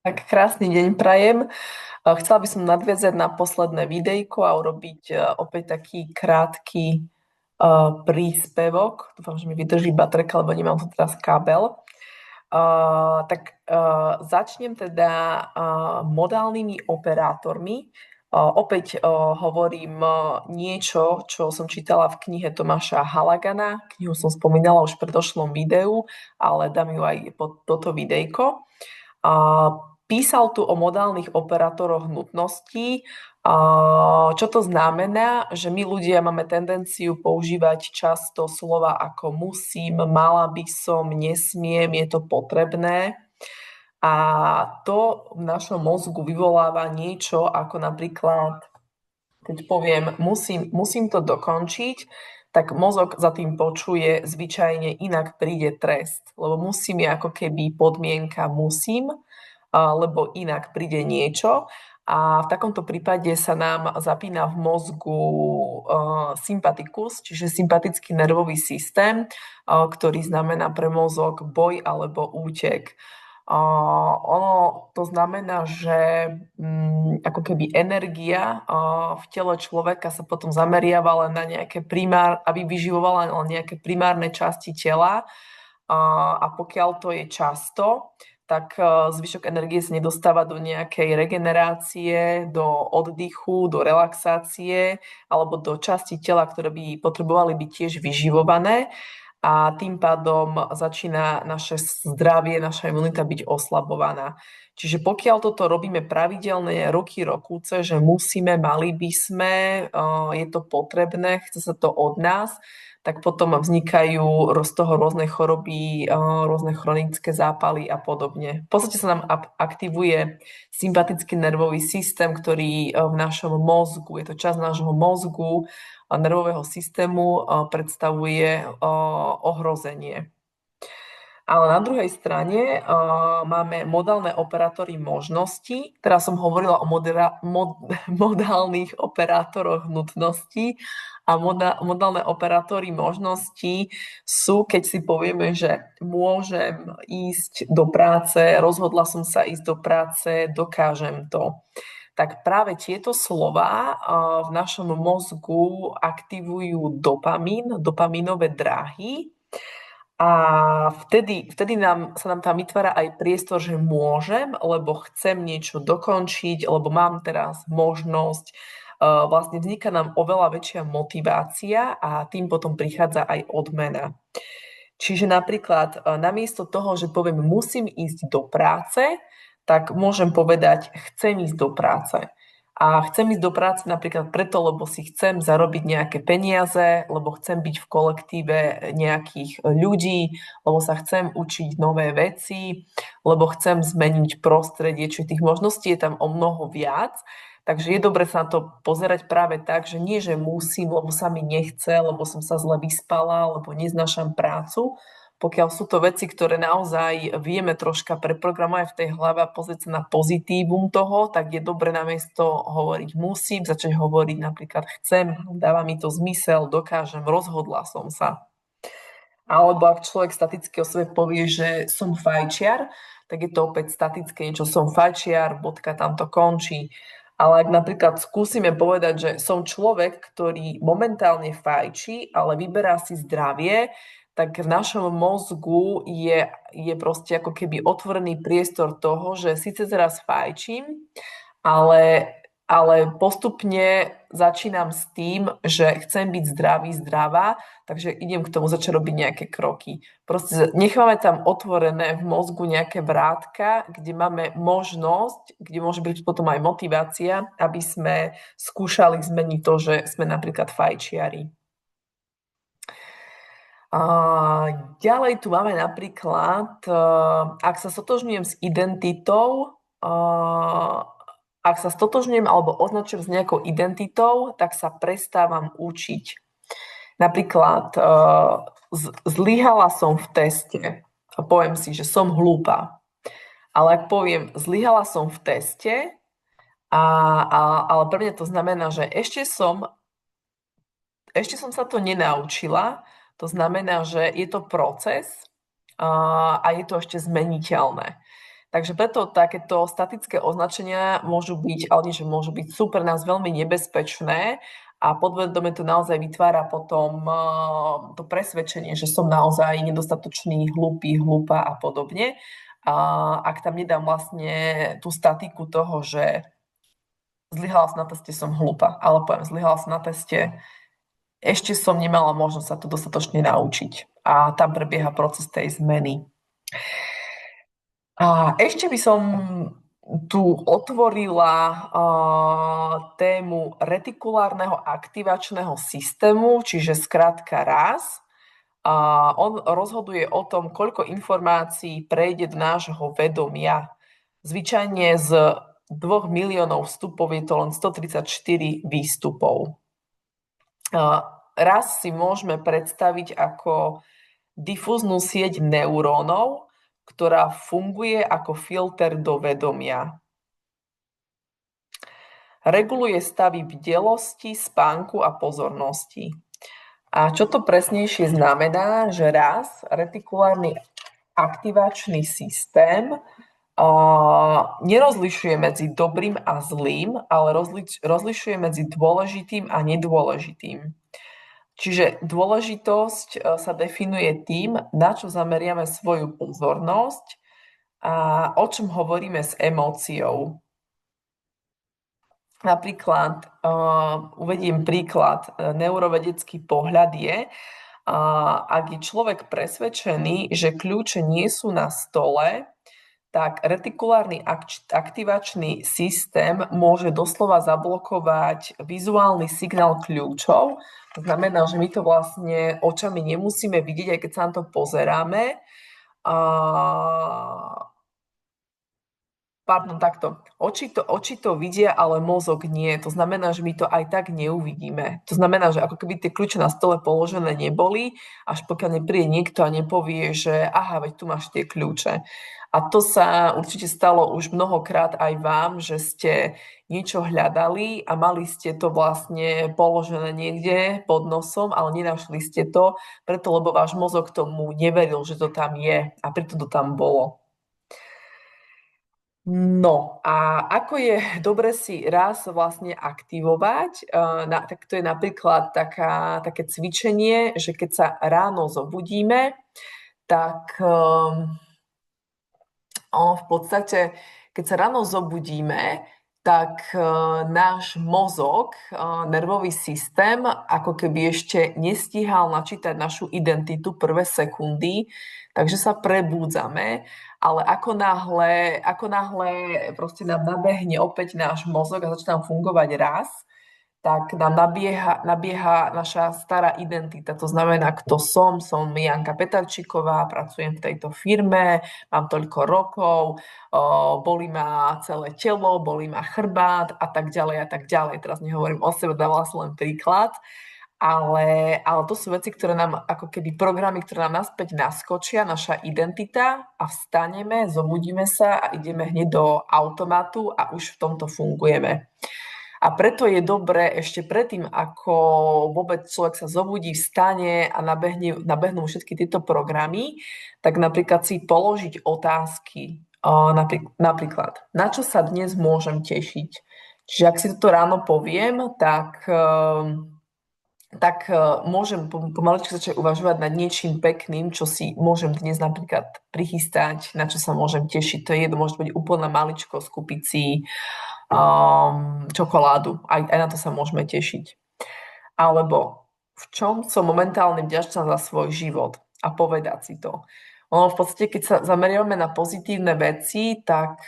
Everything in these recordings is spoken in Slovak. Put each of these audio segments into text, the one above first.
Tak krásny deň prajem. Chcela by som nadviazať na posledné videjko a urobiť opäť taký krátky príspevok. Dúfam, že mi vydrží baterka, lebo nemám tu teraz kábel. Začnem teda modálnymi operátormi. Opäť hovorím niečo, čo som čítala v knihe Tomáša Halagana. Knihu som spomínala už v predošlom videu, ale dám ju aj pod toto videjko. Písal tu o modálnych operátoroch nutností. Čo to znamená? Že my ľudia máme tendenciu používať často slova ako musím, mala by som, nesmiem, je to potrebné. A to v našom mozgu vyvoláva niečo ako napríklad, keď poviem musím to dokončiť, tak mozog za tým počuje zvyčajne inak príde trest. Lebo musím je ako keby podmienka musím, lebo inak príde niečo. A v takomto prípade sa nám zapína v mozgu sympatikus, čiže sympatický nervový systém, ktorý znamená pre mozog boj alebo útek. Ono to znamená, že ako keby energia v tele človeka sa potom zameriava len na nejaké aby vyživovala len nejaké primárne časti tela, a pokiaľ to je často, tak zvyšok energie sa nedostáva do nejakej regenerácie, do oddychu, do relaxácie alebo do časti tela, ktoré by potrebovali byť tiež vyživované, a tým pádom začína naše zdravie, naša imunita byť oslabovaná. Čiže pokiaľ toto robíme pravidelne roky, rokúce, že musíme, mali by sme, je to potrebné, chce sa to od nás, tak potom vznikajú z toho rôzne choroby, rôzne chronické zápaly a podobne. V podstate sa nám aktivuje sympatický nervový systém, ktorý v našom mozgu, je to časť nášho mozgu a nervového systému, predstavuje ohrozenie. Ale na druhej strane máme modálne operátory možností. Teraz som hovorila o modálnych operátoroch nutností, a modálne operátory možností sú, keď si povieme, že môžem ísť do práce, rozhodla som sa ísť do práce, dokážem to. Tak práve tieto slová v našom mozgu aktivujú dopamínové dráhy, a vtedy sa nám tam vytvára aj priestor, že môžem, lebo chcem niečo dokončiť, lebo mám teraz možnosť. Vlastne vzniká nám oveľa väčšia motivácia a tým potom prichádza aj odmena. Čiže napríklad namiesto toho, že poviem musím ísť do práce, tak môžem povedať chcem ísť do práce. A chcem ísť do práce napríklad preto, lebo si chcem zarobiť nejaké peniaze, lebo chcem byť v kolektíve nejakých ľudí, lebo sa chcem učiť nové veci, lebo chcem zmeniť prostredie, čiže tých možností je tam o mnoho viac. Takže je dobre sa na to pozerať práve tak, že nie, že musím, lebo sa mi nechce, lebo som sa zle vyspala, lebo neznášam prácu. Pokiaľ sú to veci, ktoré naozaj vieme troška preprogramovať v tej hlave a pozrieť sa na pozitívum toho, tak je dobre namiesto hovoriť musím, začať hovoriť napríklad chcem, dáva mi to zmysel, dokážem, rozhodla som sa. Alebo ak človek staticky o sebe povie, že som fajčiar, tak je to opäť statické niečo, som fajčiar, bodka, tam to končí. Ale ak napríklad skúsime povedať, že som človek, ktorý momentálne fajčí, ale vyberá si zdravie, tak v našom mozgu je proste ako keby otvorený priestor toho, že síce teraz fajčím, ale postupne začínam s tým, že chcem byť zdravá, takže idem k tomu začať robiť nejaké kroky. Proste nechávame tam otvorené v mozgu nejaké vrátka, kde máme možnosť, kde môže byť potom aj motivácia, aby sme skúšali zmeniť to, že sme napríklad fajčiari. A ďalej tu máme napríklad, ak sa stotožňujem s identitou, ak sa stotožňujem alebo označujem s nejakou identitou, tak sa prestávam učiť. Napríklad zlyhala som v teste a poviem si, že som hlúpa. Ale ak poviem zlyhala som v teste, ale pre mňa to znamená, že ešte som sa to nenaučila, to znamená, že je to proces a je to ešte zmeniteľné. Takže preto takéto statické označenia môžu byť, ale nie, že môžu byť super nás veľmi nebezpečné a podvedome to naozaj vytvára potom to presvedčenie, že som naozaj nedostatočný, hlúpy, hlúpa a podobne. A ak tam nedám vlastne tú statiku toho, že zlyhala som na teste, som hlúpa, ale poviem, zlyhala som na teste, ešte som nemala možnosť sa to dostatočne naučiť. A tam prebieha proces tej zmeny. A ešte by som tu otvorila tému retikulárneho aktivačného systému, čiže skrátka RAS. On rozhoduje o tom, koľko informácií prejde do nášho vedomia. Zvyčajne z 2 miliónov vstupov je to len 134 výstupov. RAS si môžeme predstaviť ako difúznu sieť neurónov, ktorá funguje ako filter do vedomia. Reguluje stavy bdelosti, spánku a pozornosti. A čo to presnejšie znamená, že RAS, retikulárny aktivačný systém, nerozlišuje medzi dobrým a zlým, ale rozlišuje medzi dôležitým a nedôležitým. Čiže dôležitosť sa definuje tým, na čo zameriame svoju pozornosť a o čom hovoríme s emóciou. Napríklad, uvediem príklad, neurovedecký pohľad je, ak je človek presvedčený, že kľúče nie sú na stole, tak retikulárny aktivačný systém môže doslova zablokovať vizuálny signál kľúčov. To znamená, že my to vlastne očami nemusíme vidieť, aj keď sa na to pozeráme. Takto. Oči to vidia, ale mozog nie. To znamená, že my to aj tak neuvidíme. To znamená, že ako keby tie kľúče na stole položené neboli, až pokiaľ nepríde niekto a nepovie, že aha, veď tu máš tie kľúče. A to sa určite stalo už mnohokrát aj vám, že ste niečo hľadali a mali ste to vlastne položené niekde pod nosom, ale nenašli ste to, preto lebo váš mozog tomu neveril, že to tam je a preto to tam bolo. No a ako je dobre si RAS vlastne aktivovať, tak to je napríklad také cvičenie, že keď sa ráno zobudíme, tak v podstate, keď sa ráno zobudíme, tak náš mozog, nervový systém, ako keby ešte nestíhal načítať našu identitu prvé sekundy, takže sa prebúdzame, ale ako náhle proste nám nabehne opäť náš mozog a začne nám fungovať raz, tak nám nabieha naša stará identita. To znamená, kto som. Som Janka Petarčíková, pracujem v tejto firme, mám toľko rokov, bolí ma celé telo, bolí ma chrbát a tak ďalej a tak ďalej. Teraz nehovorím o sebe, dávala som len príklad. Ale to sú veci, ktoré nám, ako keby programy, ktoré nám naspäť naskočia, naša identita a vstaneme, zobudíme sa a ideme hneď do automatu a už v tomto fungujeme. A preto je dobré ešte predtým, ako vôbec človek sa zobudí, vstane a nabehnú všetky tieto programy, tak napríklad si položiť otázky. Napríklad, na čo sa dnes môžem tešiť? Čiže ak si toto ráno poviem, tak môžem pomaličky začať uvažovať nad niečím pekným, čo si môžem dnes napríklad prichystať, na čo sa môžem tešiť. To je jedno, môže byť úplná maličkosť, kúpiť si čokoládu. Aj na to sa môžeme tešiť. Alebo v čom som momentálne vďačná za svoj život a povedať si to. Ono v podstate, keď sa zameriavame na pozitívne veci, tak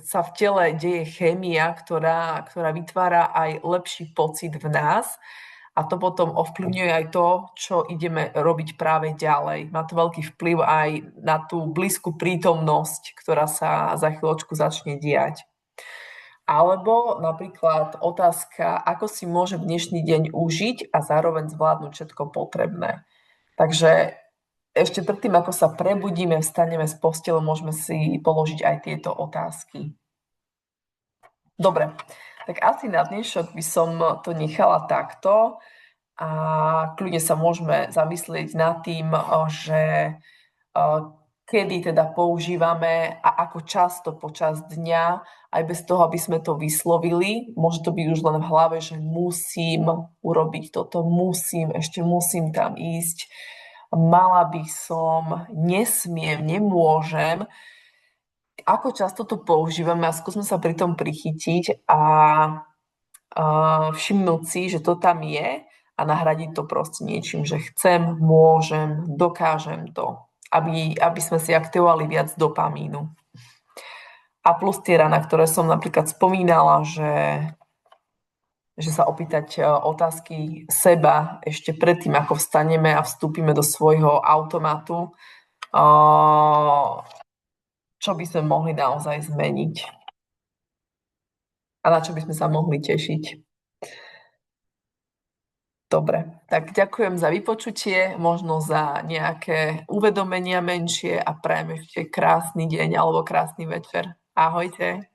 sa v tele deje chémia, ktorá vytvára aj lepší pocit v nás a to potom ovplyvňuje aj to, čo ideme robiť práve ďalej. Má to veľký vplyv aj na tú blízku prítomnosť, ktorá sa za chvíľočku začne diať. Alebo napríklad otázka, ako si môžem dnešný deň užiť a zároveň zvládnuť všetko potrebné. Takže ešte predtým, ako sa prebudíme, vstaneme z postele, môžeme si položiť aj tieto otázky. Dobre, tak asi na dnešok by som to nechala takto a kľudne sa môžeme zamyslieť nad tým, že kedy teda používame a ako často počas dňa, aj bez toho, aby sme to vyslovili. Môže to byť už len v hlave, že musím urobiť toto, musím, ešte musím tam ísť, mala by som, nesmiem, nemôžem. Ako často to používame a skúsme sa pri tom prichytiť a všimnúť si, že to tam je a nahradiť to proste niečím, že chcem, môžem, dokážem to, aby sme si aktivovali viac dopamínu. A plus tie rana, ktoré som napríklad spomínala, že sa opýtať otázky seba ešte predtým, ako vstaneme a vstúpime do svojho automatu, čo by sme mohli naozaj zmeniť a na čo by sme sa mohli tešiť. Dobre, tak ďakujem za vypočutie, možno za nejaké uvedomenia menšie a prajem ešte krásny deň alebo krásny večer. Ahojte.